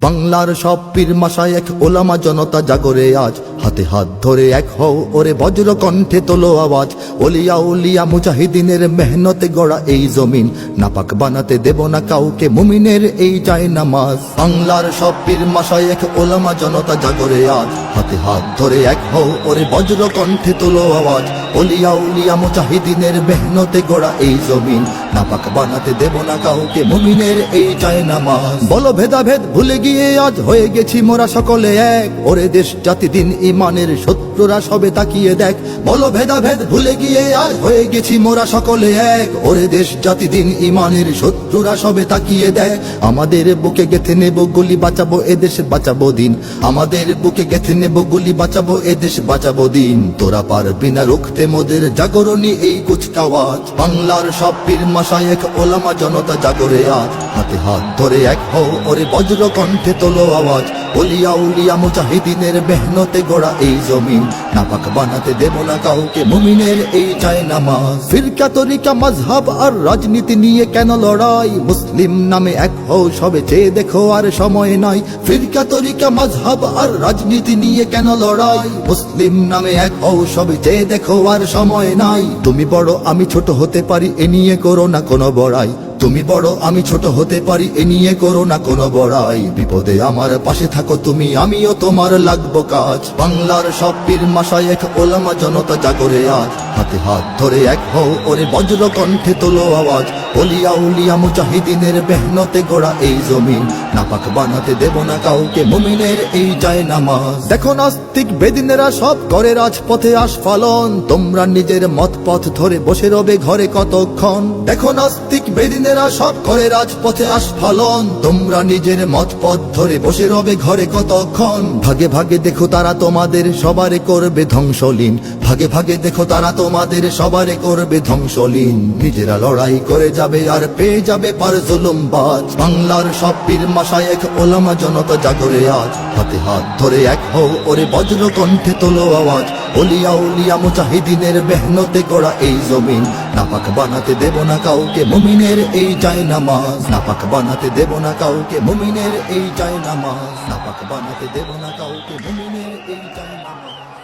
বাংলার সব পীর মাশায়েখ ওলামা জনতা জাগরে আজ, হাতে হাত ধরে এক হও ওরে বজ্র কণ্ঠে তোলো আওয়াজ। ওলিয়া উলিয়া মুজাহিদিনের মেহনতে গড়া এই জমিন, নাপাক বানাতে দেব না কাউকে মুমিনের এই চায় নামাজ। বাংলার সব পীর মাশায়েখ ওলামা জনতা জাগরে আজ, হাতে হাত ধরে এক হও ওরে বজ্র কণ্ঠে তোলো আওয়াজ। ওলিয়া উলিয়া মুজাহিদিনের মেহনতে গড়া এই জমিন, নাপাক বানাতে দেব না কাউকে মুমিনের এই চায় নামাজ। বলো ভেদাভেদ ভুলে গিয়ে আজ হয়ে গেছি মোরা সকলে এক, ওরে দেশ জাতি দিন ইমানের শত্রুরা সবে তাকিয়ে দেখ। বলো ভেদাভেদ ভুলে গিয়ে আজ হয়ে গেছি মোরা সকলে এক, ওরে দেশ জাতি দিন ইমানের শত্রুরা সবে তাকিয়ে দেখ। আমাদের বুকে গেথে নেব গুলি, বাঁচাবো এদেশ বাঁচাবো দিন। আমাদের বুকে গেথে নেব গুলি, বাঁচাবো এদেশ বাঁচাবো দিন। তোরা পারবি না রুখতে মোদের জাগরণী এই কুচকাওয়াজ। বাংলার সব পীর মাশায়েখ ওলামা জনতা জাগরে আজ, হাতে হাত ধরে এক হও ওরে বজ্র কণ্ঠে তোলো আওয়াজ। ওলিয়া উলিয়া মুজাহিদিনের মেহনতে গড়া এই জমিন, নাপাক বানাতে দেব না কাউকে মুমিনের এই চায় নামাজ। ফিরকা তরিকা মাযহাব আর রাজনীতি নিয়ে কেন লড়াই, মুসলিম নামে এক হও সবে চেয়ে দেখো আর সময় নাই। ফিরকা তরিকা মাযহাব আর রাজনীতি নিয়ে কেন লড়াই, মুসলিম নামে এক হও সবে চেয়ে দেখো আর সময় নাই। তুমি বড় আমি ছোট হতে পারি এ নিয়ে করো না কোনো বড়াই, তুমি বড় আমি ছোট হতে পারি এ নিয়ে করো না কোনো বড়াই। বিপদে আমার পাশে থাকো তুমি, আমিও তোমার লাগবো কাজ। বাংলার সব পীর মাশায়েখ ওলামা জনতা জাগরে আজ, হাতে হাত ধরে এক হও ওরে বজ্র কণ্ঠে তোলো আওয়াজ। ওলিয়া উলিয়া মুজাহিদিনের মেহনতে গড়া এই জমিন, নাপাক বানাতে দেব না কাউকে মুমিনের এই চায় নামাজ। দেখো নাস্তিক বেদিনেরা সব করে রাজপথে আস্ফালন, তোমরা নিজের মত পথ ধরে বসে রবে ঘরে কতক্ষণ। দেখো নাস্তিক বেদিনেরা সব করে রাজপথে আস্ফালন, তোমরা নিজের মত পথ ধরে বসে রবে ঘরে কতক্ষণ। ভাগে ভাগে দেখো তারা তোমাদের সবারে করবে ধ্বংসলীন, ভাগে ভাগে দেখো তারা তোমাদের সবারে করবে ধ্বংসলীন। নিজেরা লড়াই করে যাবে আর পেয়ে যাবে পার জুলুমবাজ। বাংলার সব পীর মাশায়েখ ওলামা জনতা জাগরে আজ, হাতে হাত ধরে এক হও ওরে বজ্র কণ্ঠে তোলো আওয়াজ। ওলিয়া উলিয়া মুজাহিদিনের মেহনতে গড়া এই জমিন, নাপাক বানাতে দেব না কাউকে মুমিনের এই চায় নামাজ। নাপাক বানাতে দেব না কাউকে মুমিনের এই চায় নামাজ। নাপাক বানাতে দেব না কাউকে মুমিনের এই চায় নামাজ।